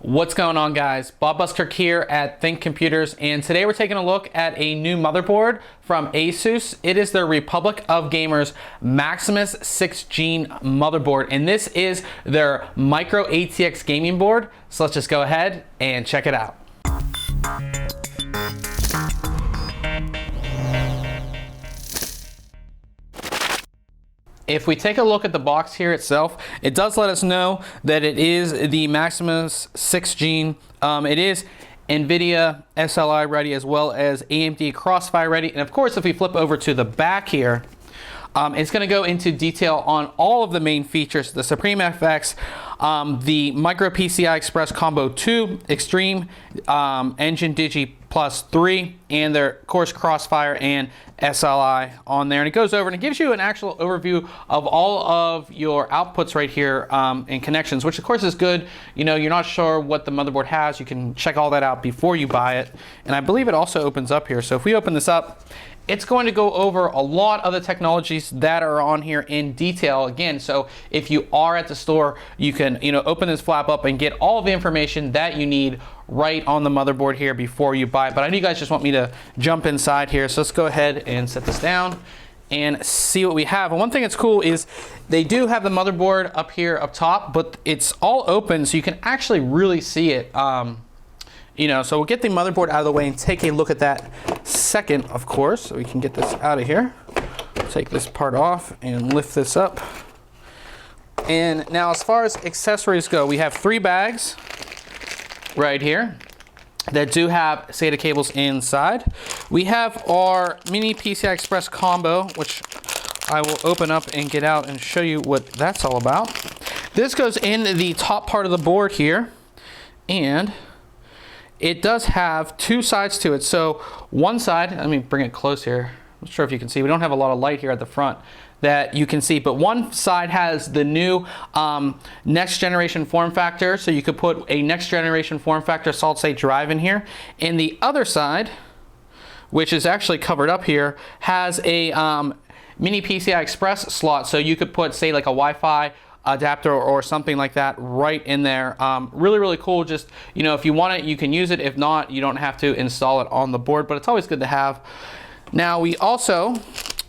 What's going on, guys? Bob Buskirk here at ThinkComputers, and today we're taking a look at a new motherboard from ASUS. It is their Republic of Gamers Maximus 6-gene motherboard, and this is their Micro-ATX gaming board. So let's just go ahead and check it out. If we take a look at the box here itself, it does let us know that it is the Maximus 6-gene. It is NVIDIA SLI ready as well as AMD Crossfire ready. And of course, if we flip over to the back here, it's going to go into detail on all of the main features: the Supreme FX, the Micro PCI Express Combo 2, Extreme, Engine Digi Plus 3, and their, of course, Crossfire and SLI on there. And it goes over and it gives you an actual overview of all of your outputs right here and connections, which of course is good. You know, you're not sure what the motherboard has, you can check all that out before you buy it. And I believe it also opens up here. So if we open this up, it's going to go over a lot of the technologies that are on here in detail again. So if you are at the store, you can, open this flap up and get all of the information that you need right on the motherboard here before you buy it. But I know you guys just want me to jump inside here. So let's go ahead and set this down and see what we have. And one thing that's cool is they do have the motherboard up here up top, but it's all open so you can actually really see it. So we'll get the motherboard out of the way and take a look at that second, of course, so we can get this out of here. Take this part off and lift this up. And now as far as accessories go, we have 3 bags right here that do have SATA cables inside. We have our mini PCI Express combo, which I will open up and get out and show you what that's all about. This goes in the top part of the board here, and it does have 2 sides to it. So one side, let me bring it close here. I'm not sure if you can see. We don't have a lot of light here at the front that you can see, but one side has the new next generation form factor. So you could put a next generation form factor solid state drive in here. And the other side, which is actually covered up here, has a mini PCI Express slot. So you could put, say, like a Wi-Fi adapter or something like that right in there. Really, really cool. Just, if you want it, you can use it. If not, you don't have to install it on the board, but it's always good to have. Now we also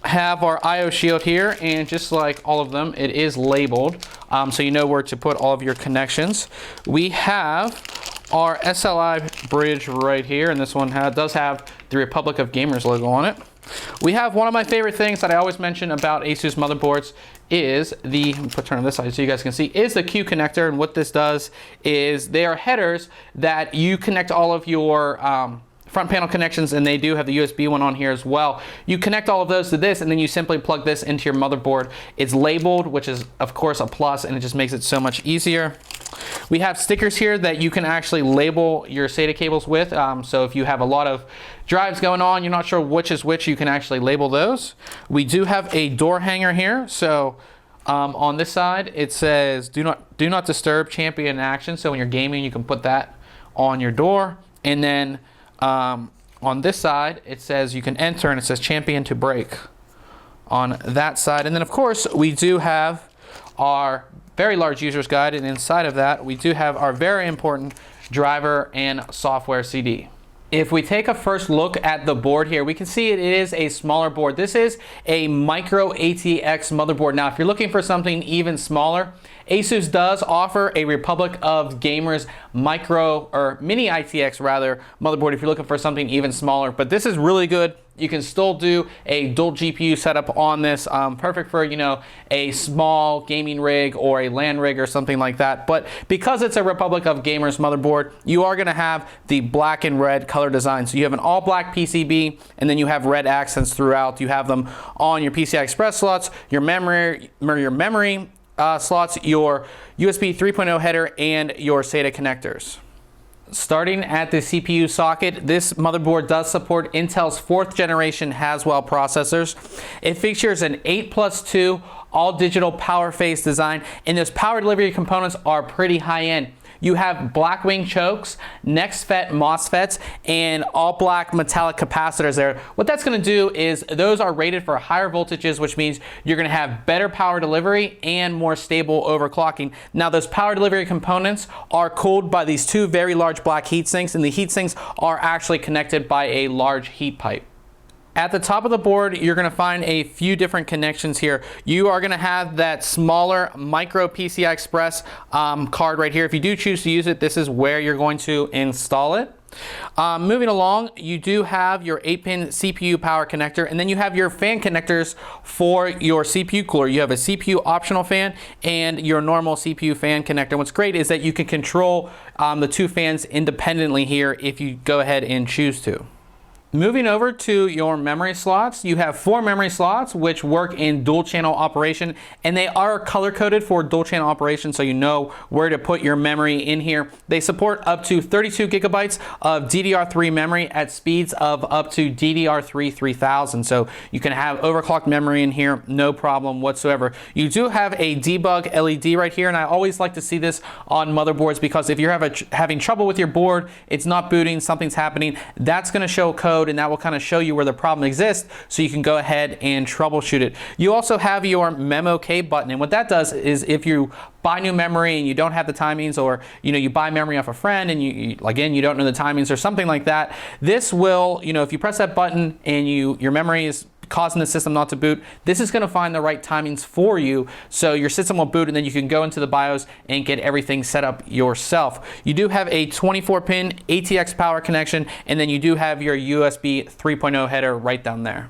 have our IO shield here, and just like all of them, it is labeled, so you know where to put all of your connections. We have our SLI bridge right here, and this one does have the Republic of Gamers logo on it. We have one of my favorite things that I always mention about ASUS motherboards is the, turn on this side so you guys can see, is the Q connector. And what this does is they are headers that you connect all of your front panel connections, and they do have the USB one on here as well. You connect all of those to this, and then you simply plug this into your motherboard. It's labeled, which is of course a plus, and it just makes it so much easier. We have stickers here that you can actually label your SATA cables with. So if you have a lot of drives going on, you're not sure which is which, you can actually label those. We do have a door hanger here. So on this side, it says do not disturb, champion in action. So when you're gaming, you can put that on your door. And then on this side, it says you can enter, and it says champion to break on that side. And then of course, we do have our very large user's guide, and inside of that, we do have our very important driver and software CD. If we take a first look at the board here, we can see it is a smaller board. This is a Micro-ATX motherboard. Now, if you're looking for something even smaller, ASUS does offer a Republic of Gamers Micro, or Mini ITX rather, motherboard if you're looking for something even smaller. But this is really good. You can still do a dual GPU setup on this, perfect for, a small gaming rig or a LAN rig or something like that. But because it's a Republic of Gamers motherboard, you are going to have the black and red color design. So you have an all black PCB, and then you have red accents throughout. You have them on your PCI Express slots, your memory slots, your USB 3.0 header, and your SATA connectors. Starting at the CPU socket, this motherboard does support Intel's 4th generation Haswell processors. It features an 8+2 all digital power phase design, and those power delivery components are pretty high end. You have black wing chokes, NEXFET MOSFETs, and all black metallic capacitors there. What that's going to do is those are rated for higher voltages, which means you're going to have better power delivery and more stable overclocking. Now, those power delivery components are cooled by these two very large black heat sinks, and the heat sinks are actually connected by a large heat pipe. At the top of the board, you're going to find a few different connections here. You are going to have that smaller micro PCI Express card right here. If you do choose to use it, this is where you're going to install it. Moving along, you do have your 8-pin CPU power connector, and then you have your fan connectors for your CPU cooler. You have a CPU optional fan and your normal CPU fan connector. What's great is that you can control the two fans independently here if you go ahead and choose to. Moving over to your memory slots, you have 4 memory slots which work in dual channel operation, and they are color coded for dual channel operation, so you know where to put your memory in here. They support up to 32 gigabytes of DDR3 memory at speeds of up to DDR3 3000, so you can have overclocked memory in here, no problem whatsoever. You do have a debug LED right here, and I always like to see this on motherboards because if you're having trouble with your board, it's not booting, something's happening, that's going to show code, and that will kind of show you where the problem exists so you can go ahead and troubleshoot it. You also have your Memo K button, and what that does is if you buy new memory and you don't have the timings, or you buy memory off a friend and you don't know the timings or something like that, this will, if you press that button and your memory is causing the system not to boot, this is going to find the right timings for you, so your system will boot, and then you can go into the BIOS and get everything set up yourself. You do have a 24-pin ATX power connection, and then you do have your USB 3.0 header right down there.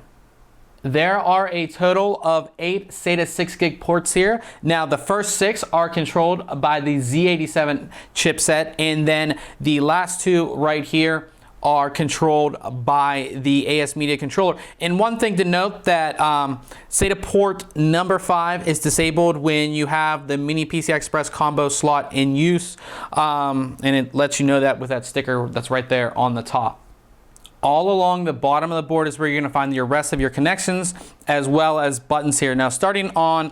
There are a total of 8 SATA 6GB ports here. Now, the first 6 are controlled by the Z87 chipset, and then the last 2 right here are controlled by the AS Media controller. And one thing to note, that SATA port number 5 is disabled when you have the mini PCI Express combo slot in use, and it lets you know that with that sticker that's right there on the top. All along the bottom of the board is where you're going to find the rest of your connections as well as buttons here. Now, starting on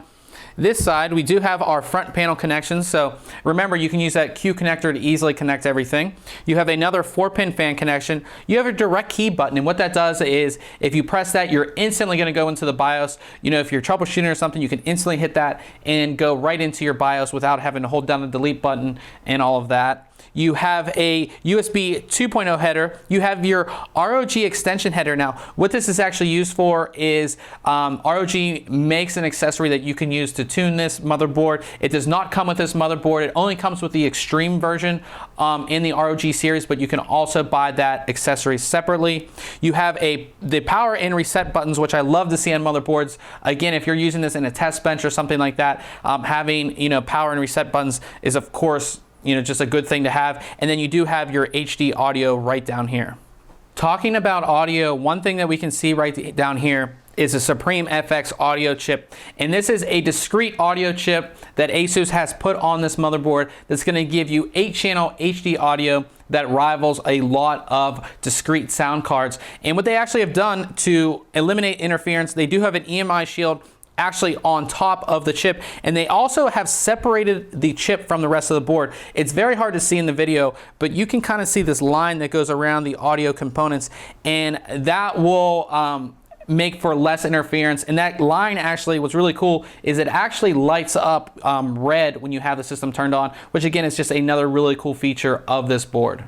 this side, we do have our front panel connections. So remember, you can use that Q connector to easily connect everything. You have another 4-pin fan connection. You have a direct key button, and what that does is if you press that, you're instantly going to go into the BIOS. If you're troubleshooting or something, you can instantly hit that and go right into your BIOS without having to hold down the delete button and all of that. You have a USB 2.0 header. You have your ROG extension header. Now, what this is actually used for is ROG makes an accessory that you can use to tune this motherboard. It does not come with this motherboard. It only comes with the extreme version in the ROG series, but you can also buy that accessory separately. You have the power and reset buttons, which I love to see on motherboards. Again, if you're using this in a test bench or something like that, having power and reset buttons is, of course, just a good thing to have. And then you do have your HD audio right down here. Talking about audio, one thing that we can see right down here is a Supreme FX audio chip. And this is a discrete audio chip that ASUS has put on this motherboard that's going to give you 8-channel HD audio that rivals a lot of discrete sound cards. And what they actually have done to eliminate interference, they do have an EMI shield actually on top of the chip, and they also have separated the chip from the rest of the board. It's very hard to see in the video, but you can kind of see this line that goes around the audio components, and that will make for less interference. And that line, actually, what's really cool is it actually lights up red when you have the system turned on, which again is just another really cool feature of this board.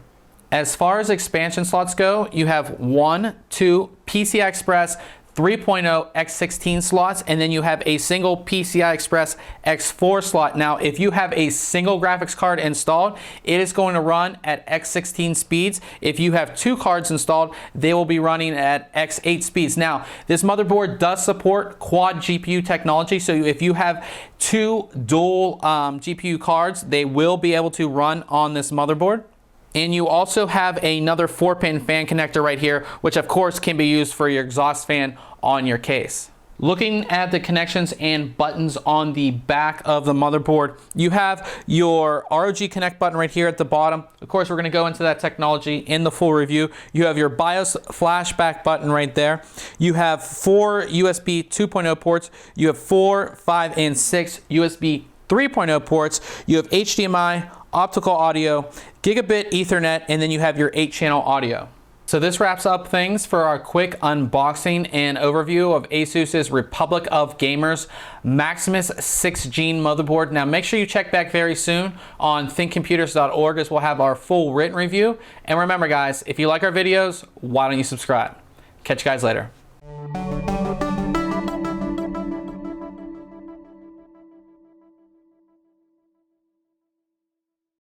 As far as expansion slots go, you have 1, 2 PCI Express 3.0 X16 slots, and then you have a single PCI Express X4 slot. Now, if you have a single graphics card installed, it is going to run at X16 speeds. If you have 2 cards installed, they will be running at X8 speeds. Now, this motherboard does support quad GPU technology, so if you have 2 dual GPU cards, they will be able to run on this motherboard. And you also have another 4-pin fan connector right here, which of course can be used for your exhaust fan on your case. Looking at the connections and buttons on the back of the motherboard, you have your ROG Connect button right here at the bottom. Of course, we're going to go into that technology in the full review. You have your BIOS flashback button right there. You have 4 USB 2.0 ports. You have 4, 5, and 6 USB 3.0 ports. You have HDMI, optical audio, gigabit Ethernet, and then you have your 8-channel audio. So this wraps up things for our quick unboxing and overview of ASUS's Republic of Gamers Maximus 6-Gene motherboard. Now make sure you check back very soon on ThinkComputers.org as we'll have our full written review. And remember guys, if you like our videos, why don't you subscribe? Catch you guys later.